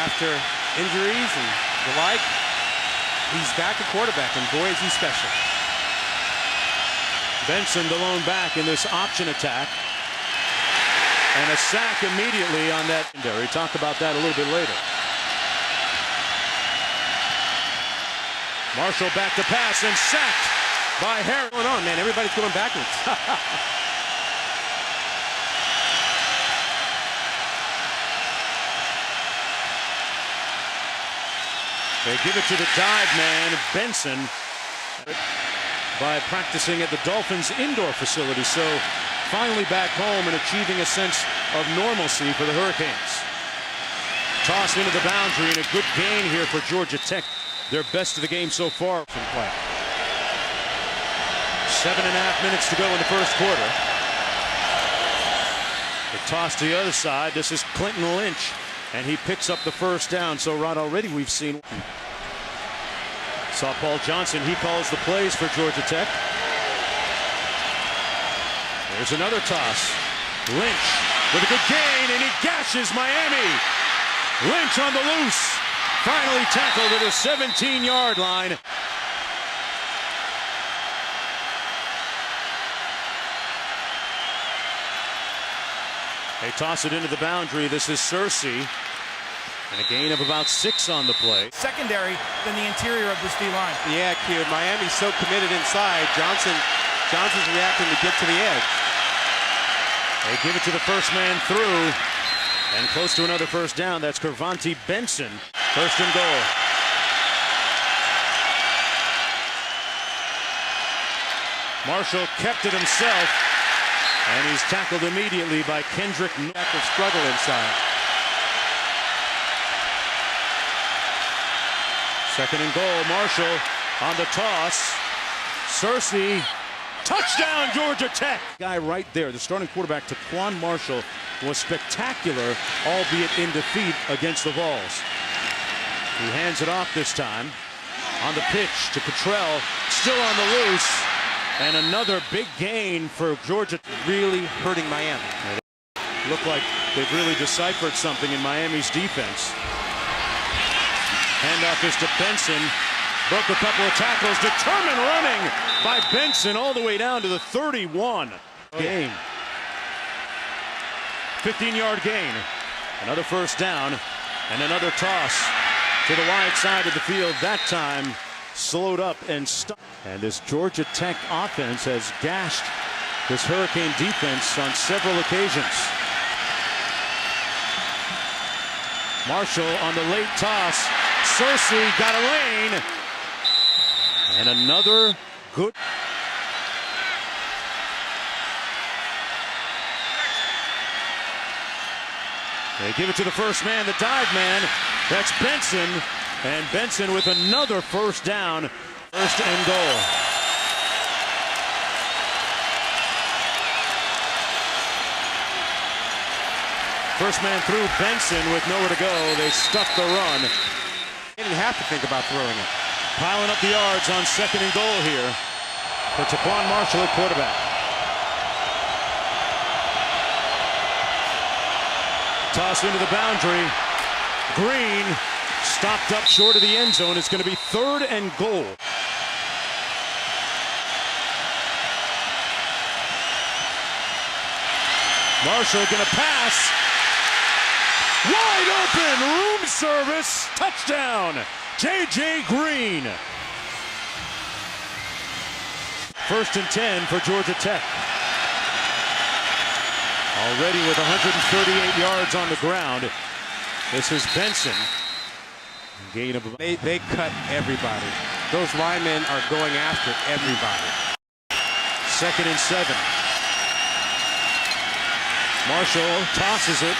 after injuries and the like. He's back at quarterback, and boy, is he special. Benson, the lone back in this option attack. And a sack immediately on that. We talk about that a little bit later. Marshall back to pass and sacked by Harris. What's going on, man? Everybody's going backwards. They give it to the dive man, Benson, by practicing at the Dolphins indoor facility. So finally back home and achieving a sense of normalcy for the Hurricanes. Toss into the boundary and a good gain here for Georgia Tech. Their best of the game so far from play. 7.5 minutes to go in the first quarter. The toss to the other side. This is Clinton Lynch, and he picks up the first down. So, Rod, already we've seen. Saw Paul Johnson. He calls the plays for Georgia Tech. There's another toss. Lynch with a good gain, and he gashes Miami. Lynch on the loose. Finally tackled at the 17-yard line. They toss it into the boundary. This is Searcy. And a gain of about 6 on the play. Secondary than the interior of this D-line. Yeah, Q. Miami's so committed inside. Johnson's reacting to get to the edge. They give it to the first man through. And close to another first down. That's Kervonte Benson. First and goal. Marshall kept it himself. And he's tackled immediately by Kendrick. After struggle inside. Second and goal. Marshall on the toss. Searcy. Touchdown, Georgia Tech. Guy right there, the starting quarterback, Taquan Marshall, was spectacular, albeit in defeat against the Vols. He hands it off this time. On the pitch to Cottrell, still on the loose. And another big gain for Georgia. Really hurting Miami. Look like they've really deciphered something in Miami's defense. Handoff is to Benson. Broke a couple of tackles. Determined running by Benson all the way down to the 31. Game. 15-yard gain. Another first down. And another toss to the wide side of the field. That time slowed up and stuck. And this Georgia Tech offense has gashed this Hurricane defense on several occasions. Marshall on the late toss. Searcy got a lane. And another good. They give it to the first man, the dive man. That's Benson. And Benson with another first down. First and goal. First man through, Benson with nowhere to go. They stuck the run. They didn't have to think about throwing it. Piling up the yards on second and goal here for Taquan Marshall at quarterback. Toss into the boundary. Green stopped up short of the end zone. It's going to be third and goal. Marshall going to pass. Wide open, room service, touchdown, J.J. Green. First and 10 for Georgia Tech. Already with 138 yards on the ground. This is Benson. Gain of. They cut everybody. Those linemen are going after everybody. Second and 7. Marshall tosses it.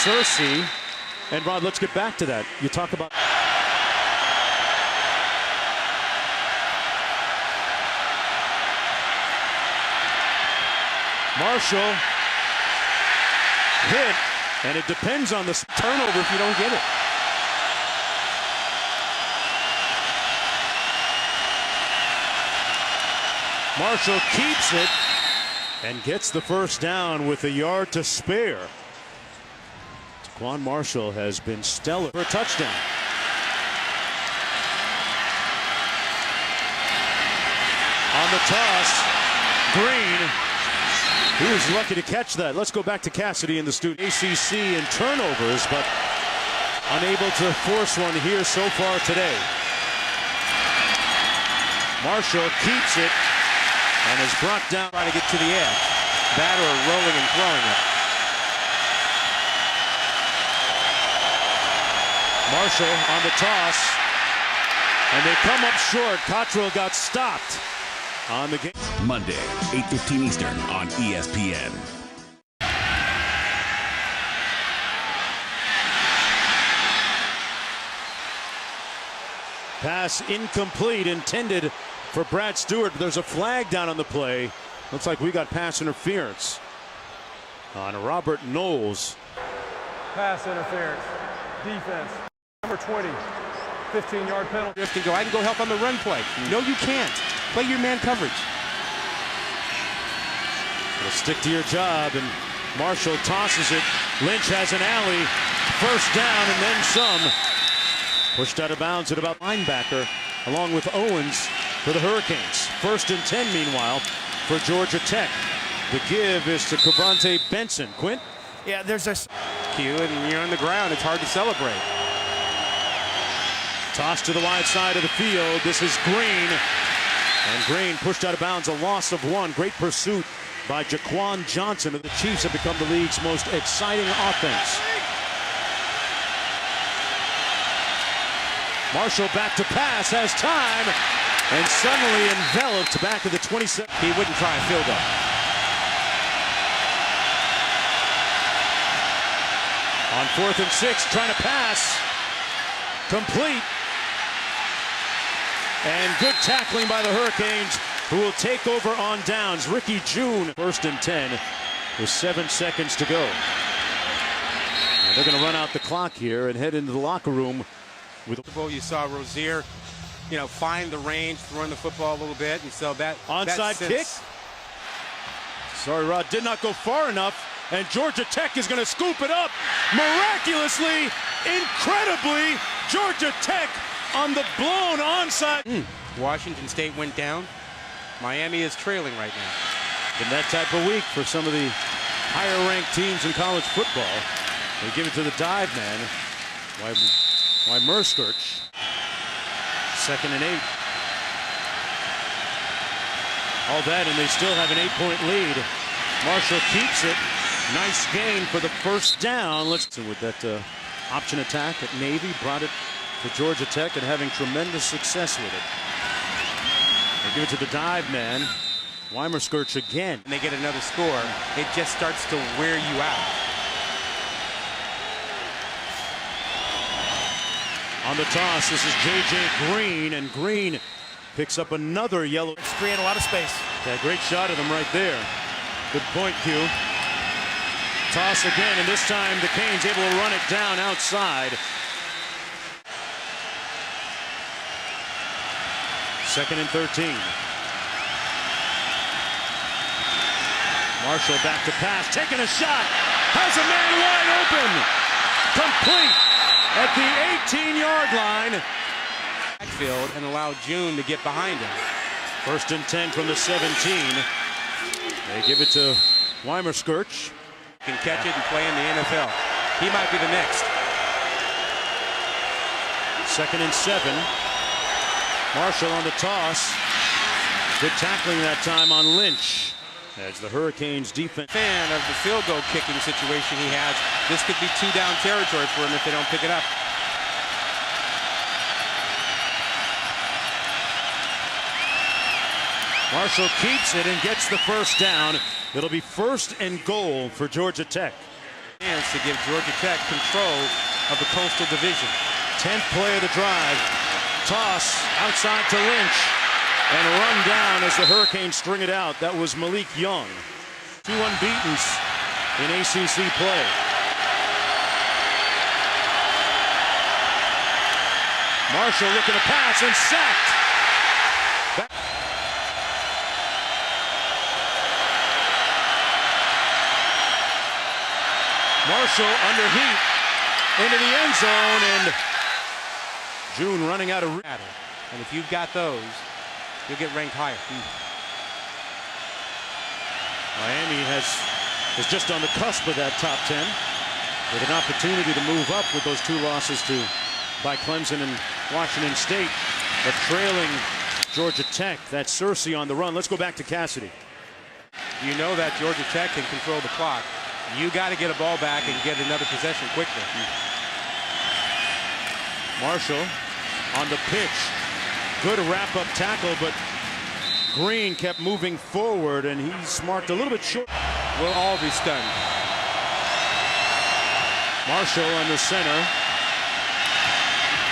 Searcy. And Rod, let's get back to that. You talk about. Marshall hit, and it depends on the turnover if you don't get it. Marshall keeps it and gets the first down with a yard to spare. Quan Marshall has been stellar for a touchdown. On the toss, Green. He was lucky to catch that. Let's go back to Cassidy in the studio. ACC in turnovers, but unable to force one here so far today. Marshall keeps it and is brought down. Trying to get to the edge. That or rolling and throwing it. Marshall on the toss, and they come up short. Cottrell got stopped on the game. Monday, 8:15 Eastern on ESPN. Pass incomplete, intended for Brad Stewart. There's a flag down on the play. Looks like we got pass interference on Robert Knowles. Pass interference. Defense. Number 20. 15-yard penalty. Drift and go. I can go help on the run play. No, you can't. Play your man coverage. Well, stick to your job, and Marshall tosses it. Lynch has an alley. First down and then some. Pushed out of bounds at about linebacker, along with Owens for the Hurricanes. 1st and 10, meanwhile, for Georgia Tech. The give is to Cavante Benson. Quint? Yeah, there's a Q, and you're on the ground. It's hard to celebrate. Toss to the wide side of the field. This is Green. And Green pushed out of bounds, a loss of 1. Great pursuit by Jaquan Johnson. The Chiefs have become the league's most exciting offense. Marshall back to pass, has time, and suddenly enveloped back at the 27. He wouldn't try a field goal. On 4th and 6, trying to pass. Complete. And good tackling by the Hurricanes, who will take over on downs. Ricky June. 1st and 10 with 7 seconds to go. And they're going to run out the clock here and head into the locker room. With You saw Rozier, find the range, throwing the football a little bit, and so that onside kick. Sorry, Rod, did not go far enough, and Georgia Tech is going to scoop it up. Miraculously, incredibly, Georgia Tech on the blown onside. Washington State went down. Miami is trailing right now. Been that type of week for some of the higher-ranked teams in college football. They give it to the dive man. Why Merskirch. 2nd and 8. All that, and they still have an 8-point lead. Marshall keeps it. Nice gain for the first down. With that option attack at Navy, brought it to Georgia Tech and having tremendous success with it. They give it to the dive man. Weimerskirch again. And they get another score. It just starts to wear you out. On the toss, this is J.J. Green, and Green picks up another yellow. It's create a lot of space. Yeah, great shot of them right there. Good point, Q. Toss again, and this time the Canes able to run it down outside. 2nd and 13. Marshall back to pass, taking a shot, has a man wide open, complete at the 18-yard line. Backfield and allow June to get behind him. 1st and 10 from the 17. They give it to Weimerskirch. Can catch it and play in the NFL. He might be the next. 2nd and 7. Marshall on the toss. Good tackling that time on Lynch. As the Hurricanes defense. Fan of the field goal kicking situation he has. This could be 2-down territory for him if they don't pick it up. Marshall keeps it and gets the first down. It'll be 1st and goal for Georgia Tech. Chance to give Georgia Tech control of the Coastal Division. 10th play of the drive. Toss outside to Lynch. And run down as the Hurricanes string it out. That was Malik Young. 2 unbeatens in ACC play. Marshall looking to pass and sacked. Marshall under heat. into the end zone, and June running out of room. And if you've got those, you'll get ranked higher. Miami is just on the cusp of that top 10 with an opportunity to move up with those 2 losses by Clemson and Washington State, but trailing Georgia Tech. That's Searcy on the run. Let's go back to Cassidy. You know that Georgia Tech can control the clock. You got to get a ball back and get another possession quickly. Marshall on the pitch. Good wrap-up tackle, but Green kept moving forward, and he's marked a little bit short. We'll all be stunned. Marshall in the center.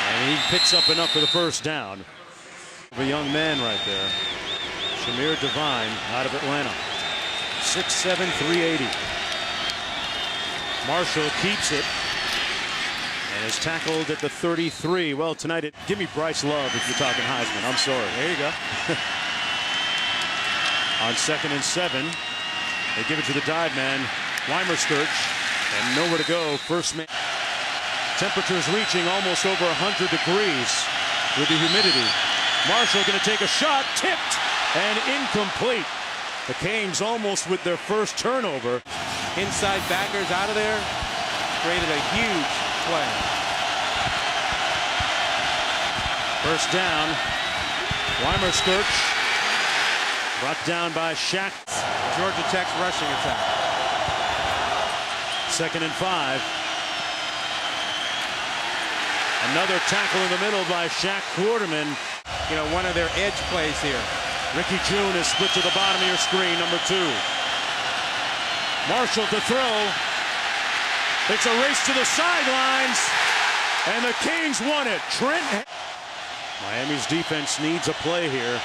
And he picks up enough for the first down. A young man right there. Shamir Devine out of Atlanta. 6'7", 380. Marshall keeps it and is tackled at the 33. Well, tonight, give me Bryce Love if you're talking Heisman. I'm sorry. There you go. On 2nd and 7, they give it to the dive man, Weimerskirch, and nowhere to go. First man. Temperatures reaching almost over 100 degrees with the humidity. Marshall going to take a shot, tipped and incomplete. The Canes almost with their first turnover. Inside backers out of there. Created a huge play. First down. Weimerskirch brought down by Shaq. Georgia Tech's rushing attack. 2nd and 5. Another tackle in the middle by Shaq Quarterman. You know, one of their edge plays here. Ricky June is split to the bottom of your screen, number 2. Marshall to throw. It's a race to the sidelines, and the Canes won it. Trent. Miami's defense needs a play here.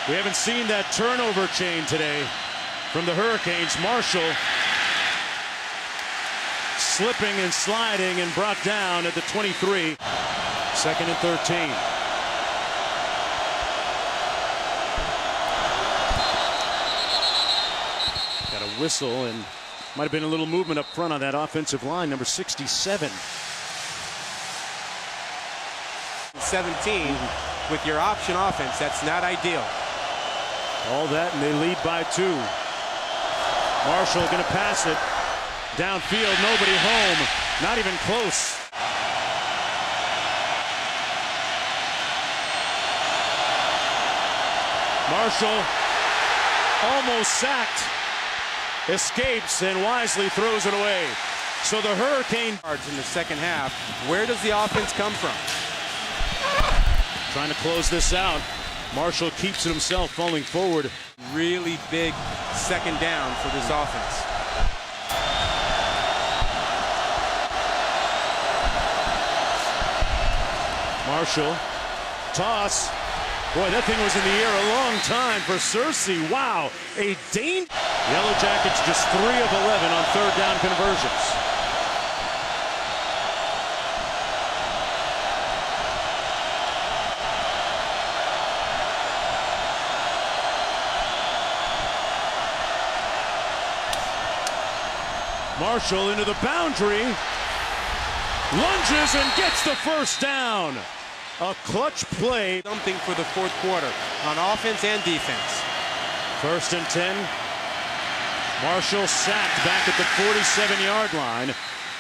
We haven't seen that turnover chain today from the Hurricanes. Marshall slipping and sliding and brought down at the 23. 2nd and 13. Got a whistle, and might have been a little movement up front on that offensive line, number 67. 17 with your option offense. That's not ideal. All that, and they lead by 2. Marshall going to pass it. Downfield, nobody home. Not even close. Marshall almost sacked. Escapes and wisely throws it away. So the Hurricane in the second half. Where does the offense come from? Trying to close this out. Marshall keeps it himself, falling forward. Really big second down for this offense. Marshall, toss. Boy, that thing was in the air a long time for Searcy. Wow, a danger. Yellow Jackets just 3 of 11 on 3rd down conversions. Marshall into the boundary, lunges and gets the first down. A clutch play. Something for the 4th quarter on offense and defense. 1st and 10. Marshall sacked back at the 47-yard line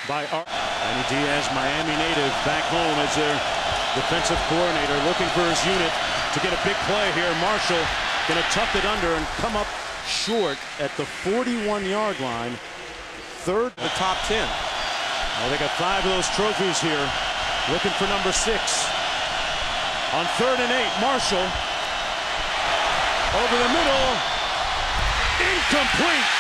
by Manny Diaz, Miami native, back home as their defensive coordinator, looking for his unit to get a big play here. Marshall going to tuck it under and come up short at the 41-yard line. 3rd, the top 10. Well, they got 5 of those trophies here. Looking for number 6. On 3rd and 8, Marshall over the middle. Incomplete.